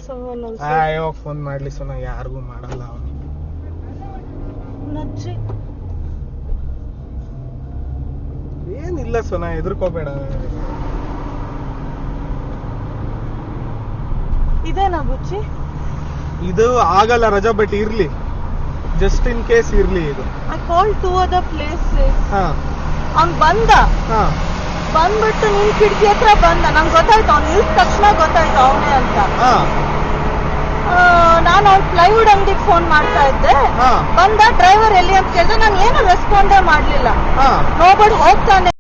ಯಾವಾಗ ಫೋನ್ ಮಾಡ್ಲಿ ಸೋನಾ, ಯಾರಿಗೂ ಮಾಡಲ್ಲ ಅವನು. ಏನಿಲ್ಲ ಸೋನಾ, ಹೆದರ್ಕೋಬೇಡ. ಇದೇನಾ ಬುಚ್ಚಿ? ಇದು ಆಗಲ್ಲ ರಜಾ, ಬಟ್ ಇರ್ಲಿ, ಜಸ್ಟ್ ಇನ್ ಕೇಸ್ ಇರ್ಲಿ ಇದು. I call to other places. ಅವ್ನ್ ಬಂದ, ಬಂದ್ಬಿಟ್ಟು ನಿನ್ ಕಿಟಕಿ ಹತ್ರ ಬಂದ. ನಂಗೆ ಗೊತ್ತಾಯ್ತು, ಅವ್ನು ನಿಲ್ದ ತಕ್ಷಣ ಗೊತ್ತಾಯ್ತು ಅವನೇ ಅಂತ. ನಾನು ಅವ್ನ ಪ್ಲೈವುಡ್ ಅಂಗಡಿಗೆ ಫೋನ್ ಮಾಡ್ತಾ ಇದ್ದೆ. ಬಂದ, ಡ್ರೈವರ್ ಎಲ್ಲಿ ಅಂತ ಕೇಳಿದ್ರೆ ನಾನು ಏನು ರೆಸ್ಪಾಂಡೇ ಮಾಡ್ಲಿಲ್ಲ. ನೋಡ್ಬಿಟ್ಟು ಹೋಗ್ತಾನೆ.